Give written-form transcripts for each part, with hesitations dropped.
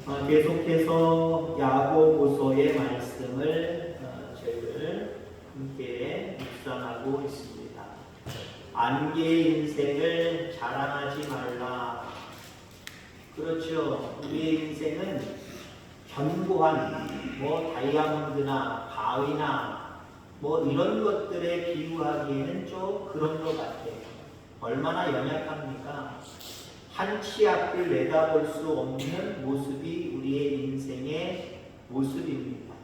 계속해서 야고보서의 말씀을 저희들 함께 묵상하고 있습니다. 안개의 인생을 자랑하지 말라. 그렇죠. 우리의 인생은 견고한 다이아몬드나 바위나 이런 것들에 비유하기에는 좀 그런 것 같아요. 얼마나 연약합니까? 한 치 앞을 내다볼 수 없는 모습이 우리의 인생의 모습입니다.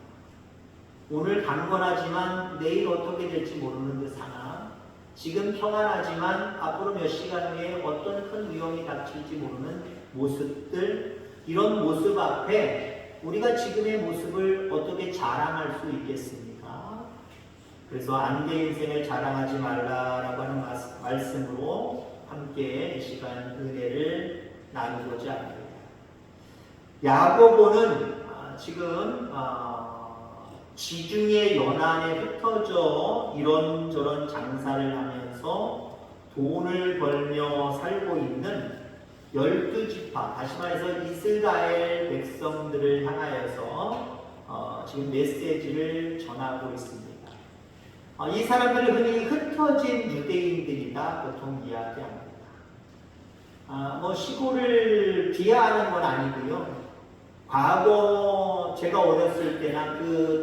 오늘 강건하지만 내일 어떻게 될지 모르는 그 상황, 지금 평안하지만 앞으로 몇 시간 후에 어떤 큰 위험이 닥칠지 모르는 모습들, 이런 모습 앞에 우리가 지금의 모습을 어떻게 자랑할 수 있겠습니까? 그래서 안개 인생을 자랑하지 말라라고 하는 말씀으로 함께 이 시간 은혜를 나누고자 합니다. 야고보는 지금 지중해 연안에 흩어져 이런저런 장사를 하면서 돈을 벌며 살고 있는 12지파, 다시 말해서 이스라엘 백성들을 향하여서 지금 메시지를 전하고 있습니다. 이 사람들을 흔히 흩어진 유대인들이다 보통 이야기합니다. 시골을 비하하는 건 아니고요. 과거 제가 어렸을 때나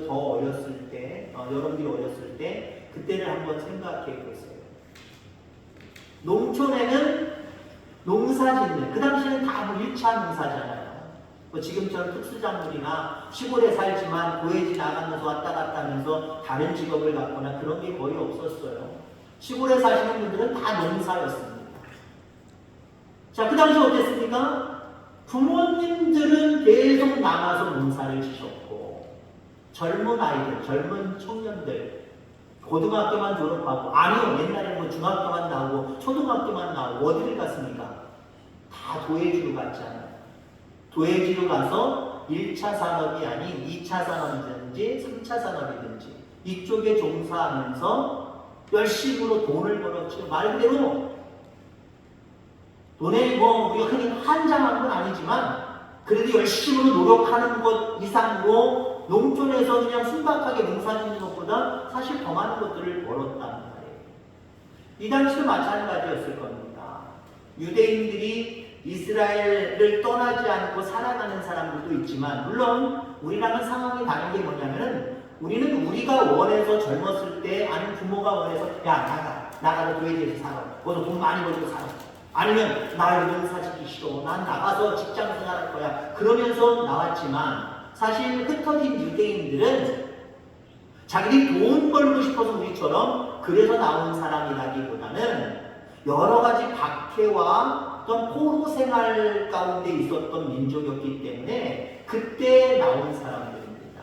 더 어렸을 때, 여러분들이 어렸을 때, 그때를 한번 생각해 보세요. 농촌에는 농사 짓는, 그 당시에는 다 1차 농사잖아요. 지금처럼 특수작물이나 시골에 살지만 도해지 나가면서 왔다 갔다 하면서 다른 직업을 갖거나 그런 게 거의 없었어요. 시골에 사시는 분들은 다 농사였습니다. 자, 그 당시 어땠습니까? 부모님들은 계속 남아서 농사를 지셨고, 젊은 아이들, 젊은 청년들, 고등학교만 졸업하고, 아니요, 옛날에는 중학교만 나오고, 초등학교만 나오고, 어디를 갔습니까? 다 도예지로 갔잖아요. 도예지로 가서 1차 산업이 아닌 2차 산업이든지 3차 산업이든지 이쪽에 종사하면서 열심으로 돈을 벌었죠. 말 그대로 돈에 우리가 흔히 한장한 건 아니지만 그래도 열심으로 노력하는 것 이상으로 농촌에서 그냥 순박하게 농사 짓는 것보다 사실 더 많은 것들을 벌었단 말이에요. 이 당시도 마찬가지였을 겁니다. 유대인들이 이스라엘을 떠나지 않고 살아가는 사람들도 있지만, 물론 우리랑은 상황이 다른 게 뭐냐면은 우리는 우리가 원해서 젊었을 때, 아니면 부모가 원해서 나가서 도예지에서 살아, 거기서 돈 많이 벌고 살아, 아니면 나 농사 짓기 싫어, 난 나가서 직장 생활할 거야, 그러면서 나왔지만, 사실 흩어진 유대인들은 자기들이 돈 벌고 싶어서 우리처럼 그래서 나온 사람이라기보다는 여러 가지 박해와 어떤 포로 생활 가운데 있었던 민족이었기 때문에 그때 나온 사람들입니다.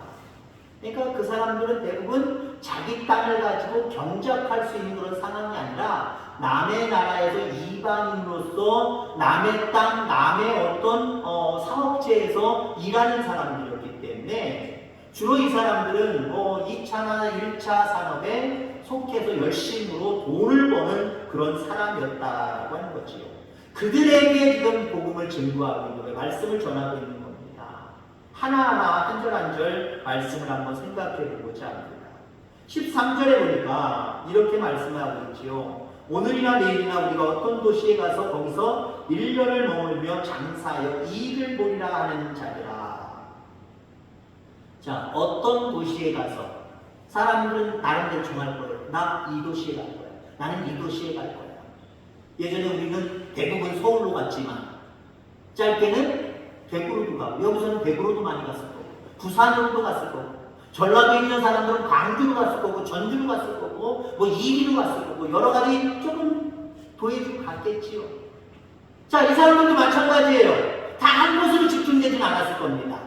그러니까 그 사람들은 대부분 자기 땅을 가지고 경작할 수 있는 그런 상황이 아니라 남의 나라에서 이방인으로서 남의 땅, 남의 어떤 사업체에서 일하는 사람들이었기 때문에 주로 이 사람들은 2차나 1차 산업에 속해서 열심으로 돈을 버는 그런 사람이었다고 하는 거지요. 그들에게 지금 복음을 증거하고 있는 거예요. 말씀을 전하고 있는 겁니다. 하나하나 한 절 한 절 말씀을 한번 생각해 보고자 합니다. 13절에 보니까 이렇게 말씀하고 있지요. 오늘이나 내일이나 우리가 어떤 도시에 가서 거기서 1년을 머물며 장사하여 이익을 보리라 하는 자들아. 자, 어떤 도시에 가서 사람들은 나름대로 정할 거예요. 나 이 도시에 갈 거야. 나는 이 도시에 갈 거야. 예전에 우리는 대부분 서울로 갔지만 짧게는 대구로도 가고, 여기서는 대구로도 많이 갔을 거고, 부산으로도 갔을 거고, 전라도에 있는 사람들은 광주로 갔을 거고, 전주로 갔을 거고, 이리로 갔을 거고, 여러 가지 조금 도해지로 갔겠지요. 자, 이 사람들도 마찬가지예요. 다 한 곳으로 집중되지는 않았을 겁니다.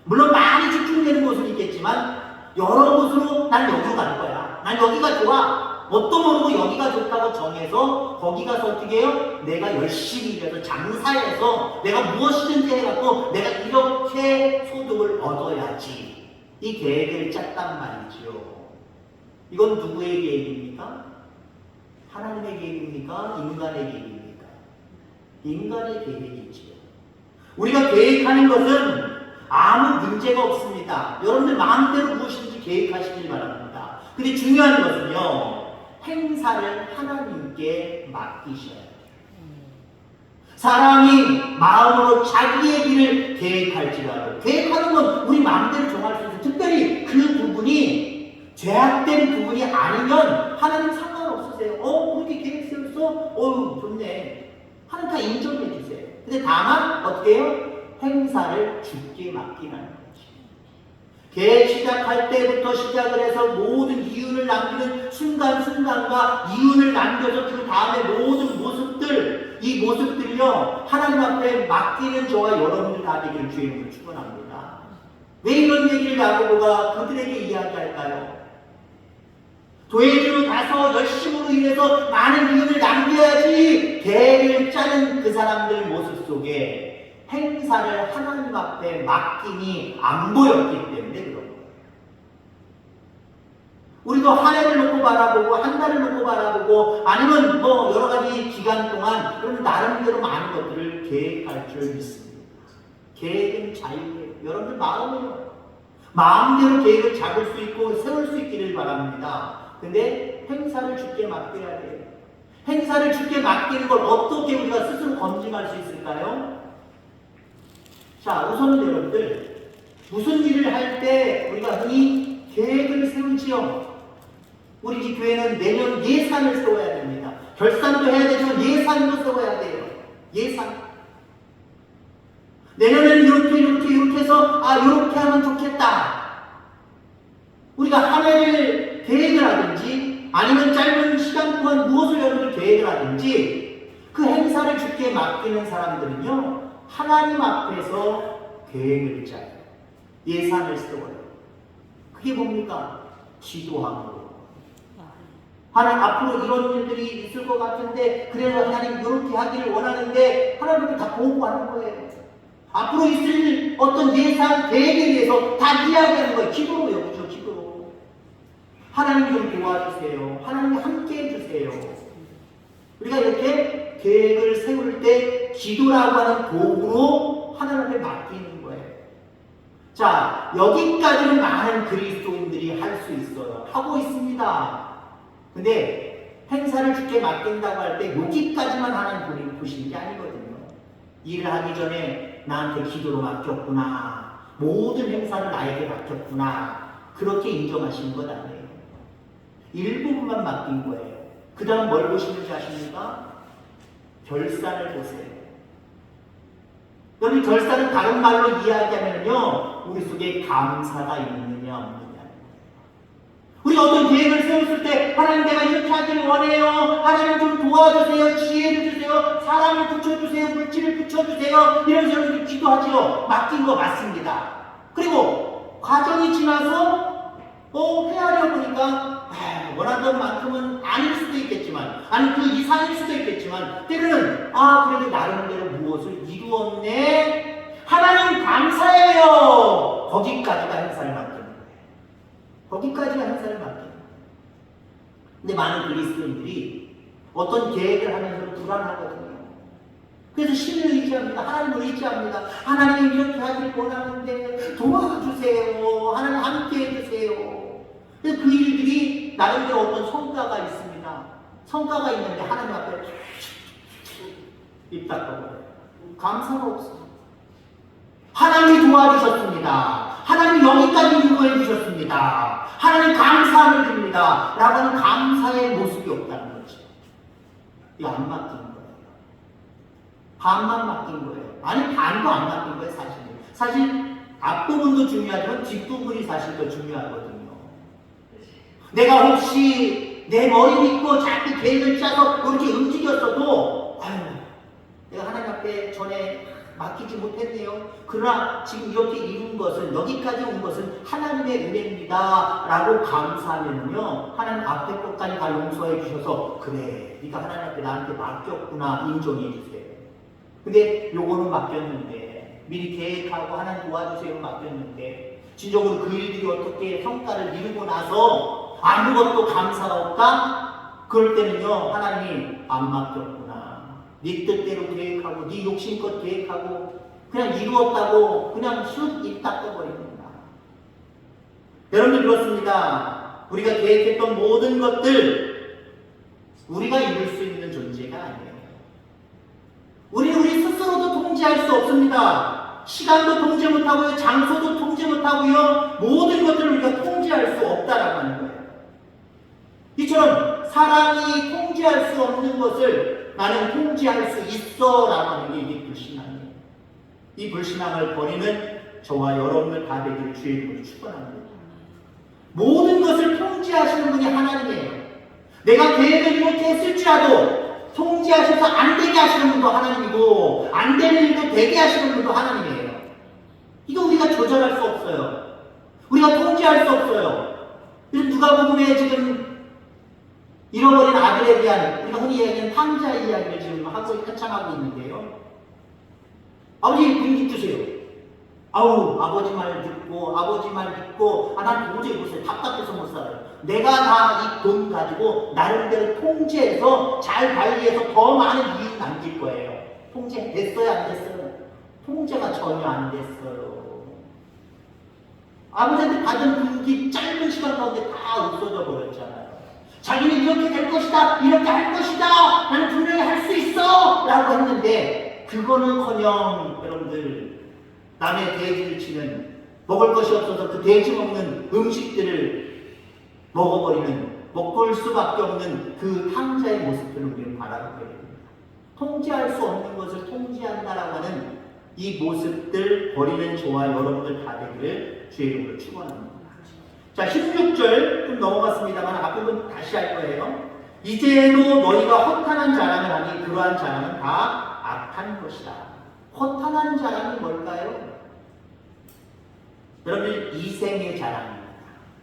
물론 많이 집중되는 곳은 있겠지만 여러 곳으로 난 여기로 갈 거야, 난 여기가 좋아, 뭣도 모르고 여기가 좋다고 정해서 거기 가서 어떻게 해요? 내가 열심히 일해서 장사해서 내가 무엇이든지 해갖고 내가 이렇게 소득을 얻어야지, 이 계획을 짰단 말이지요. 이건 누구의 계획입니까? 하나님의 계획입니까? 인간의 계획입니까? 인간의 계획이지요. 우리가 계획하는 것은 아무 문제가 없습니다. 여러분들 마음대로 무엇인지 계획하시길 바랍니다. 근데 중요한 것은요, 행사를 하나님께 맡기셔야 돼요. 사람이 마음으로 자기의 길을 계획할지라도, 계획하는 건 우리 마음대로 정할 수 있어요. 특별히 그 부분이 죄악된 부분이 아니면 하나님 상관없으세요. 그렇게 계획 세웠어? 좋네. 하나님 다 인정해 주세요. 근데 다만 어떻게 해요? 행사를 주께 맡기라는 거지. 계획 시작할 때부터 시작을 해서 모든 이윤을 남기는 순간순간과 이윤을 남겨서 그 다음에 모든 모습들, 이 모습들이요, 하나님 앞에 맡기는 저와 여러분들 다 되기를 주의 이름으로 축원합니다. 왜 이런 얘기를 야고보가 그들에게 이야기할까요? 도회주로 가서 열심으로 일해서 많은 이윤을 남겨야지 계획을 짜는 그 사람들 모습 속에 행사를 하나님 앞에 맡김이 안 보였기 때문에 그런 거예요. 우리도 한 해를 놓고 바라보고 한 달을 놓고 바라보고 아니면 뭐 여러 가지 기간 동안 여러분 나름대로 많은 것들을 계획할 줄 믿습니다. 계획은 자유예요. 여러분들 마음대로 계획을 잡을 수 있고 세울 수 있기를 바랍니다. 근데 행사를 주께 맡겨야 돼요. 행사를 주께 맡기는 걸 어떻게 우리가 스스로 검증할 수 있을까요? 자, 우선은 여러분들 무슨 일을 할 때 우리가 흔히 계획을 세우지요. 우리 집 교회는 내년 예산을 세워야 됩니다. 결산도 해야 되지만 예산도 세워야 돼요. 예산. 내년에는 이렇게 해서 이렇게 하면 좋겠다. 우리가 한 해를 계획을 하든지 아니면 짧은 시간 동안 무엇을 여러분들 계획을 하든지 그 행사를 주께 맡기는 사람들은요, 하나님 앞에서 계획을 짜요. 예산을 세워요. 그게 뭡니까? 기도하고. 하나님 앞으로 이런 일들이 있을 것 같은데 그래서 하나님 이렇게 하기를 원하는데 하나님께 다 보고하는 거예요. 앞으로 있을 어떤 예산 계획에 대해서 다 이야기하는 거예요. 기도로 여기죠. 기도로. 하나님 좀 도와주세요. 하나님 함께 해주세요. 우리가 이렇게 계획을 세울 때 기도라고 하는 도구로 하나님 앞에 맡기는 거예요. 자, 여기까지는 많은 그리스도인들이 할 수 있어요. 하고 있습니다. 근데 행사를 주께 맡긴다고 할 때 여기까지만 하나님 보시는 게 아니거든요. 일을 하기 전에 나한테 기도로 맡겼구나. 모든 행사를 나에게 맡겼구나. 그렇게 인정하시는 것 아니에요. 일부분만 맡긴 거예요. 그 다음 뭘 보시는지 아십니까? 결산을 보세요. 여러분, 결산은 다른 말로 이야기하면요, 우리 속에 감사가 있느냐 없느냐. 우리가 어떤 계획을 세웠을 때 하나님 내가 이렇게 하기를 원해요. 하나님 좀 도와주세요. 지혜를 주세요. 사람을 붙여주세요. 물질을 붙여주세요. 이러면서 여러분들 기도하죠. 맡긴 거 맞습니다. 그리고 과정이 지나서 헤아려 보니까 원하던 만큼은 아닐 수도 있겠지만 아니 그 이상일 수도 있겠지만 때로는 그래도 나름대로 무엇을 이루었네. 하나님 감사해요. 거기까지가 행사를 맡기는 거예요. 거기까지가 행사를 맡기는 거예요. 근데 많은 그리스도인들이 어떤 계획을 하면서 불안하거든요. 그래서 신을 의지합니다. 하나님을 의지합니다. 하나님 이렇게 하길 원하는데 도와주세요. 하나님 함께 해주세요. 그래서 그 일들이 나름대로 어떤 성과가 있습니다. 성과가 있는데 하나님 앞에 입 닦아버려요. 감사가 없어요. 하나님이 도와주셨습니다. 하나님 여기까지 인도해 주셨습니다. 하나님 감사함을 줍니다. 라고 하는 감사의 모습이 없다는 거죠. 이거 안 맡긴 거예요. 반만 맡긴 거예요. 아니 반도 안 맡긴 거예요. 사실 앞부분도 중요하지만 뒷부분이 사실 더 중요하거든요. 내가 혹시 내 머리 믿고 자꾸 계획을 짜서 그렇게 움직였어도 내가 하나님 앞에 전에 맡기지 못했네요. 그러나 지금 이렇게 이룬 것은 여기까지 온 것은 하나님의 은혜입니다. 라고 감사하면요. 하나님 앞에 것까지 다 용서해 주셔서 그래 네가 하나님 앞에 나한테 맡겼구나 인정해 주세요. 근데 요거는 맡겼는데 미리 계획하고 하나님 도와주세요 맡겼는데 진정으로 그 일들이 어떻게 성과를 이루고 나서 아무것도 감사가 없다? 그럴 때는요 하나님이 안 맡겼구나. 네 뜻대로 계획하고 네 욕심껏 계획하고 그냥 이루었다고 그냥 쑥 입 닦아버립니다. 여러분들 그렇습니다. 우리가 계획했던 모든 것들 우리가 이룰 수 있는 존재가 아니에요. 우리 스스로도 통제할 수 없습니다. 시간도 통제 못하고요. 장소도 통제 못하고요. 모든 것들을 우리가 통제할 수 없다라고 하는 거예요. 이처럼 사람이 통제할 수 없는 것을 나는 통제할 수 있어 라고 하는 게 이게 불신앙이에요. 이 불신앙을 버리는 저와 여러분들 다 되기를 주의 이름으로 축원합니다. 모든 것을 통제하시는 분이 하나님이에요. 내가 계획을 이렇게 했을지라도 통제하셔서 안 되게 하시는 분도 하나님이고 안 되는 일도 되게 하시는 분도 하나님이에요. 이거 우리가 조절할 수 없어요. 우리가 통제할 수 없어요. 그래서 누가복음에 지금 잃어버린 아들에 대한 우리가 흔히 얘기하는 탕자 이야기를 지금 한참 하고 있는데요. 아버지 분깃 주세요. 아우 아버지 말 듣고 아버지 말 믿고 난 도저히 못 살아요. 답답해서 못 살아요. 내가 다 이 돈 가지고 나름대로 통제해서 잘 관리해서 더 많은 이익 남길 거예요. 통제 됐어요 안 됐어요? 통제가 전혀 안 됐어요. 아버지한테 받은 분깃 짧은 시간 가운데 다 없어져 버렸잖아요. 자기는 이렇게 될 것이다 이렇게 할 것이다 나는 분명히 할 수 있어 라고 했는데 그거는커녕 여러분들 남의 돼지를 치는 먹을 것이 없어서 그 돼지 먹는 음식들을 먹어버리는 먹을 수밖에 없는 그 탕자의 모습들을 우리는 바라보게 됩니다. 통제할 수 없는 것을 통제한다라고 하는 이 모습들 버리는 저와 여러분들 다 되기를 주의 이름으로 축원합니다. 자 16절 좀 넘어갔습니다만 앞부분 다시 할 거예요. 이제도 너희가 허탄한 자랑을 하니 그러한 자랑은 다 악한 것이다. 허탄한 자랑이 뭘까요? 여러분 이생의 자랑입니다.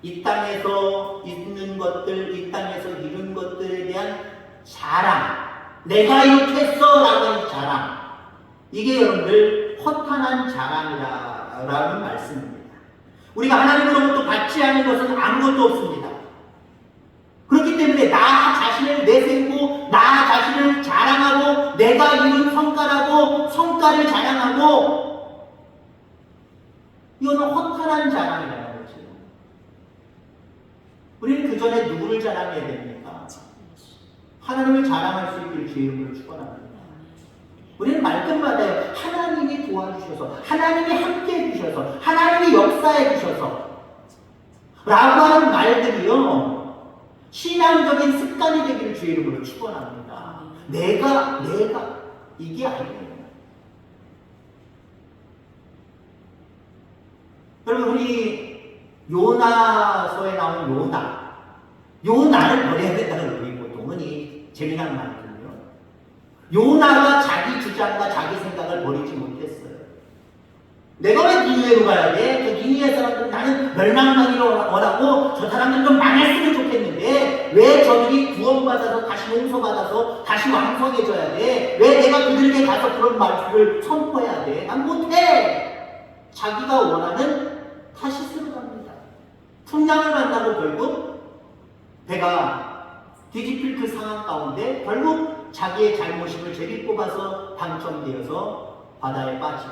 이 땅에서 있는 것들, 이 땅에서 이룬 것들에 대한 자랑. 내가 이렇게 했어 라고 하는 자랑. 이게 여러분들 허탄한 자랑이라는 말씀입니다. 우리가 하나님으로부터 받지 않은 것은 아무것도 없습니다. 그렇기 때문에 나 자신을 내세우고 나 자신을 자랑하고 내가 이룬 성과라고 성과를 자랑하고 이거는 허탄한 자랑이라는 거죠. 우리는 그 전에 누구를 자랑해야 됩니까? 하나님을 자랑할 수 있기를 주의 이름으로 축원합니다. 우리는 말끝마다 하나님이 도와주셔서 하나님이 함께해 주셔서 하나님이 역사해 주셔서 라고 하는 말들이요 신앙적인 습관이 되기를 주의 이름으로 축원합니다. 내가 이게 아니에요. 여러분 우리 요나서에 나오는 요나를 버려야 된다는 우리 보통은 이 재미난 말이거든요. 요나가 자기 주장과 자기 생각을 버리지 못했어요. 내가 왜 니느웨로 가야 돼? 저 니느웨 사람들은 나는 멸망만이 원하고 저 사람들은 좀 망했으면 좋겠는데 왜 저들이 구원받아서 다시 용서받아서 다시 왕성해져야 돼? 왜 내가 그들에게 가서 그런 말씀을 선포해야 돼? 난 못해! 자기가 원하는 타시스로 갑니다. 풍랑을 만나고 결국 배가 뒤집힐 그 상황 가운데 결국 자기의 잘못임을 제비 뽑아서 당첨되어서 바다에 빠진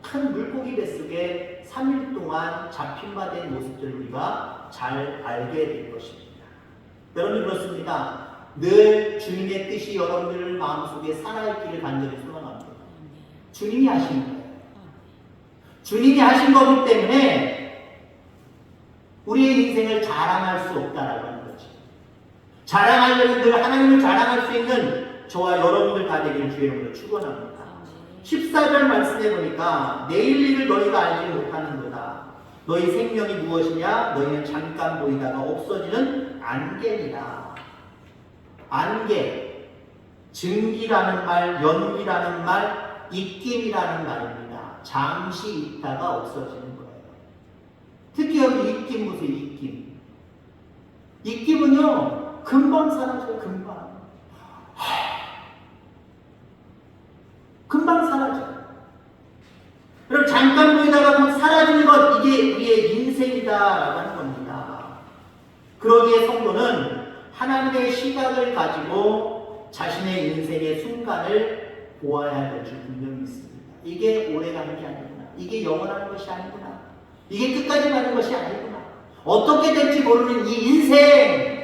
큰 물고기 뱃속에 3일 동안 잡힌 바 된 모습들을 우리가 잘 알게 될 것입니다. 여러분 그렇습니다. 늘 주님의 뜻이 여러분들 마음속에 살아있기를 간절히 소원합니다. 주님이 하신 거예요. 주님이 하신 거기 때문에 우리의 인생을 자랑할 수 없다라고 하는 거죠. 자랑하려는 늘 하나님을 자랑할 수 있는 저와 여러분들 다 되기를 주의 이름으로 축원합니다. 14절 말씀해 보니까 내일 일을 너희가 알지 못하는도다. 너희 생명이 무엇이냐? 너희는 잠깐 보이다가 없어지는 안개니라. 안개, 증기라는 말, 연기라는 말, 입김이라는 말입니다. 잠시 있다가 없어지는 거예요. 특히 여기 입김 보세요. 입김. 입김은요 금방 사라져요. 금방 사라져요. 그럼 잠깐 보이다가 곧 사라지는 것, 이게 우리의 인생이다라고 하는 겁니다. 그러기에 성도는 하나님의 시각을 가지고 자신의 인생의 순간을 보아야 될 줄 분명히 있습니다. 이게 오래가는 게 아니구나. 이게 영원한 것이 아니구나. 이게 끝까지 가는 것이 아니구나. 어떻게 될지 모르는 이 인생,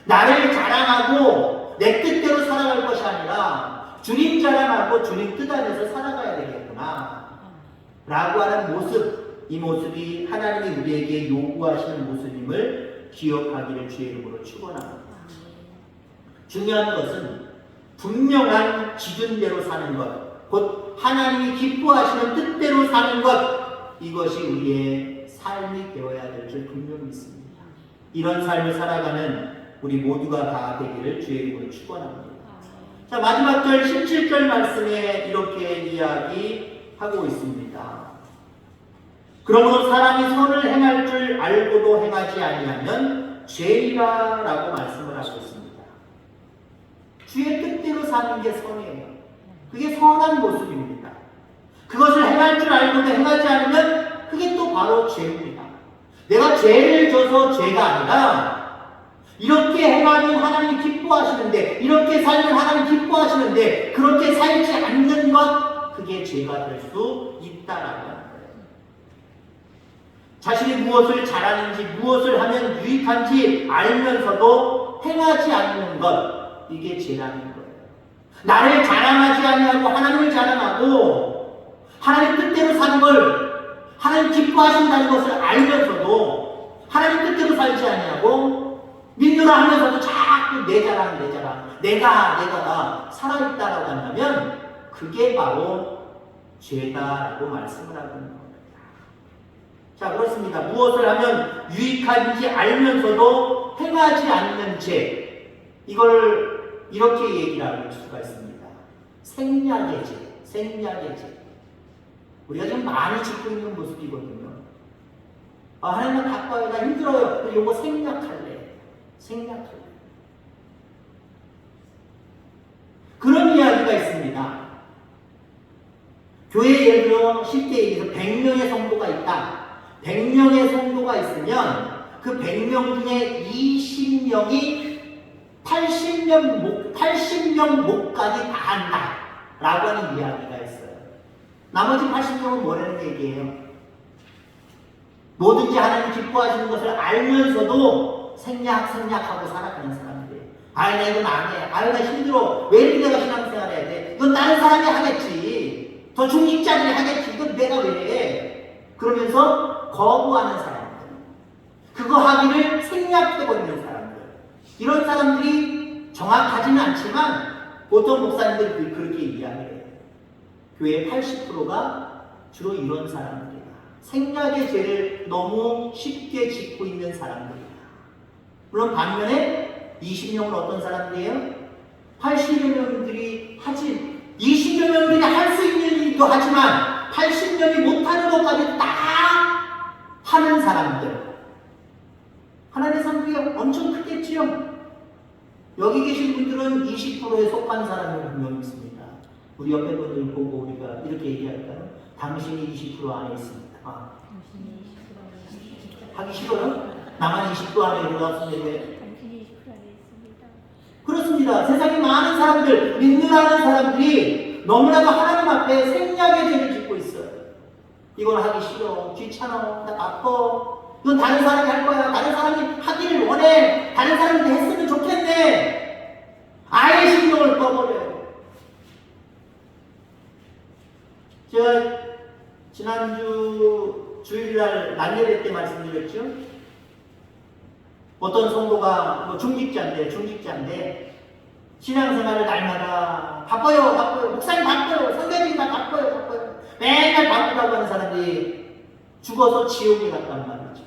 나를 자랑하고 내 뜻대로 살아갈 것이 아니라 주님 자랑하고 주님 뜻 안에서 살아가야 되겠구나 라고 하는 모습, 이 모습이 하나님이 우리에게 요구하시는 모습임을 기억하기를 주의 이름으로 축원합니다. 중요한 것은 분명한 기준대로 사는 것, 곧 하나님이 기뻐하시는 뜻대로 사는 것, 이것이 우리의 삶이 되어야 될 줄 분명히 믿습니다. 이런 삶을 살아가는 우리 모두가 다 되기를 주의 이름으로 축원합니다. 자, 마지막 절 17절 말씀에 이렇게 이야기하고 있습니다. 그러므로 사람이 선을 행할 줄 알고도 행하지 아니하면 죄이라 라고 말씀을 하고 있습니다. 주의 뜻대로 사는 게 선이에요. 그게 선한 모습입니다. 그것을 행할 줄 알고도 행하지 않으면 그게 또 바로 죄입니다. 내가 죄를 져서 죄가 아니라 이렇게 행하면 하나님이 기뻐하시는데, 이렇게 살면 하나님이 기뻐하시는데 그렇게 살지 않는 것, 그게 죄가 될 수 있다라는 거예요. 자신이 무엇을 잘하는지, 무엇을 하면 유익한지 알면서도 행하지 않는 것, 이게 죄라는 거예요. 나를 자랑하지 아니하고 하나님을 자랑하고 하나님 뜻대로 사는 걸, 하나님 기뻐하신다는 것을 알면서도 하나님 뜻대로 살지 아니하고 믿노라 하면서도 자꾸 내 자랑, 내가 살아있다라고 한다면 그게 바로 죄다라고 말씀을 하고 있는 겁니다. 자, 그렇습니다. 무엇을 하면 유익한지 알면서도 행하지 않는 죄, 이걸 이렇게 얘기를 할 수가 있습니다. 생략의 죄. 우리가 지금 많이 짓고 있는 모습이거든요. 하나님 나 바빠요, 나 힘들어요, 이거 생략할래. 그런 이야기가 있습니다. 교회에 예를 들어 쉽게 얘기해서 100명의 성도가 있다. 100명의 성도가 있으면 그 100명 중에 20명이 80명 목까지 다 한다 라고 하는 이야기가 있어요. 나머지 80명은 뭐라는 얘기예요? 뭐든지 하나님 기뻐하시는 것을 알면서도 생략하고 살아가는 사람들. 나 이건 안 해. 나 힘들어. 왜 이렇게 내가 신앙생활 해야 돼? 이건 다른 사람이 하겠지. 더 중직자들이 하겠지. 이건 내가 왜 해? 그러면서 거부하는 사람들. 그거 하기를 생략해버리는 사람들. 이런 사람들이 정확하지는 않지만 보통 목사님들이 그렇게 이야기해요. 교회의 80%가 주로 이런 사람들이다. 생략의 죄를 너무 쉽게 짓고 있는 사람들이다. 물론 반면에 20명은 어떤 사람들이에요? 80여 명들이 20여 명들이 할 수 있는 일도 하지만 80명이 못하는 것까지 다 하는 사람들. 하나님의 성격이 엄청 크겠지요? 여기 계신 분들은 20%에 속한 사람이 분명히 있습니다. 우리 옆에 분들 보고 우리가 이렇게 얘기할까요? 당신이 20% 안에 있습니다. 하기 싫어요? 나만 20% 안에 들어갔으면 돼. 그렇습니다. 세상에 많은 사람들, 믿는다는 사람들이 너무나도 하나님 앞에 생략의 죄를 짓고 있어요. 이건 하기 싫어, 귀찮아, 나 바빠. 이건 다른 사람이 할 거야. 다른 사람이 하기를 원해. 다른 사람이 했으면 좋겠네. 아예 신경을 꺼버려요. 제가 지난주 주일날 난예배 때 말씀드렸죠? 어떤 성도가 중직자인데 신앙생활을 날마다 바빠요. 목사님 바빠요. 선배님 다 바빠요. 맨날 바쁘다고 하는 사람들이 죽어서 지옥에 갔단 말이죠.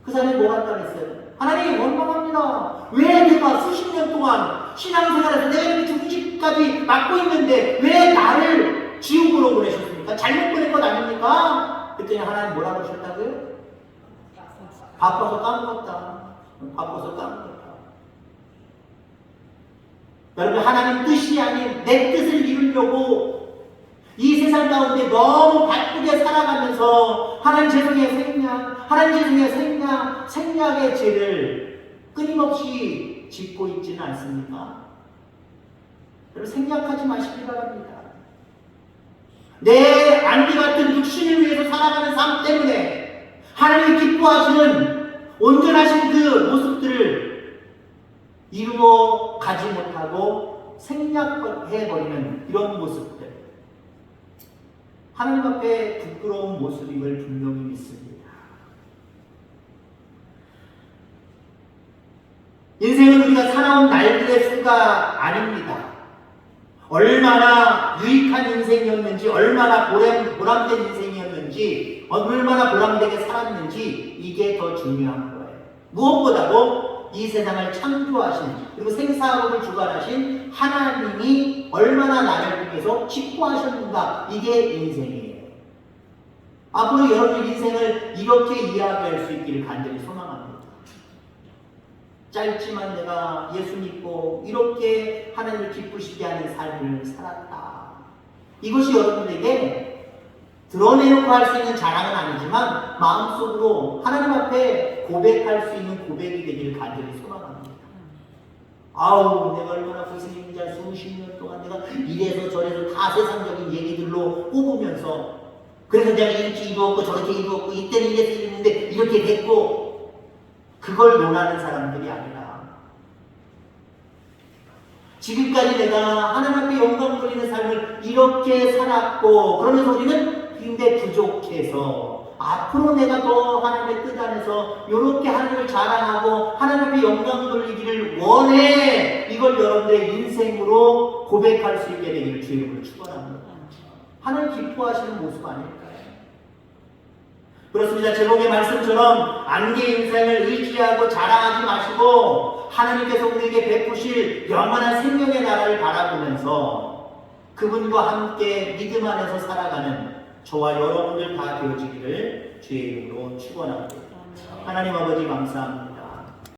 그 사람이 뭐 갔다 그랬어요? 하나님 원망합니다. 왜 내가 수십 년 동안 신앙생활에서 내가 이렇게 중직까지 맡고 있는데 왜 나를 지옥으로 보내셨습니까? 잘못 보낸 것 아닙니까? 그랬더니 하나님 뭐라고 하셨다고요? 바빠서 까먹었다. 여러분, 하나님 뜻이 아닌 내 뜻을 이루려고 이 세상 가운데 너무 바쁘게 살아가면서 하나님 죄송해요 생략의 죄를 끊임없이 짓고 있지는 않습니까? 여러분, 생략하지 마시기 바랍니다. 내 안개 같은 육신을 위해서 살아가는 삶 때문에 하나님이 기뻐하시는 온전하신 그 모습들을 이루어 가지 못하고 생략해버리는 이런 모습들, 하나님 앞에 부끄러운 모습임을 분명히 믿습니다. 인생은 우리가 살아온 날들의 수가 아닙니다. 얼마나 유익한 인생이었는지, 얼마나 보람된 인생이었는지, 얼마나 보람되게 살았는지, 이게 더 중요한 거예요. 무엇보다도 이 세상을 창조하신, 그리고 생사학을 주관하신 하나님이 얼마나 나를 통해서 기뻐하셨는가, 이게 인생이에요. 앞으로 여러분 인생을 이렇게 이야기할 수 있기를 간절히 소망합니다. 짧지만 내가 예수 믿고 이렇게 하나님을 기쁘시게 하는 삶을 살았다. 이것이 여러분에게 드러내놓고 할 수 있는 자랑은 아니지만 마음속으로 하나님 앞에 고백할 수 있는 고백이 되기를 간절히 소망합니다. 아우, 내가 얼마나 고생했는지 수십 년 동안 내가 이래서 저래서 다 세상적인 얘기들로 뽑으면서, 그래서 내가 이렇게 이루었고 저렇게 이루었고 이때는 이래서 이랬는데 이렇게 됐고, 그걸 논하는 사람들이 아니라 지금까지 내가 하나님 앞에 영광 돌리는 삶을 이렇게 살았고, 그러면서 우리는 굉장히 부족해서 앞으로 내가 더 하나님의 뜻 안에서 이렇게 하나님을 자랑하고 하나님 앞에 영광 돌리기를 원해. 이걸 여러분들의 인생으로 고백할 수 있게 되기를 주의 이름으로 축원합니다. 하나님 기뻐하시는 모습 아닐까요? 그렇습니다. 제목의 말씀처럼 안개 인생을 의지하고 자랑하지 마시고 하나님께서 우리에게 베푸실 영원한 생명의 나라를 바라보면서 그분과 함께 믿음 안에서 살아가는 저와 여러분들 다 되어지기를 주의 이름으로 축원합니다. 하나님 아버지 감사합니다.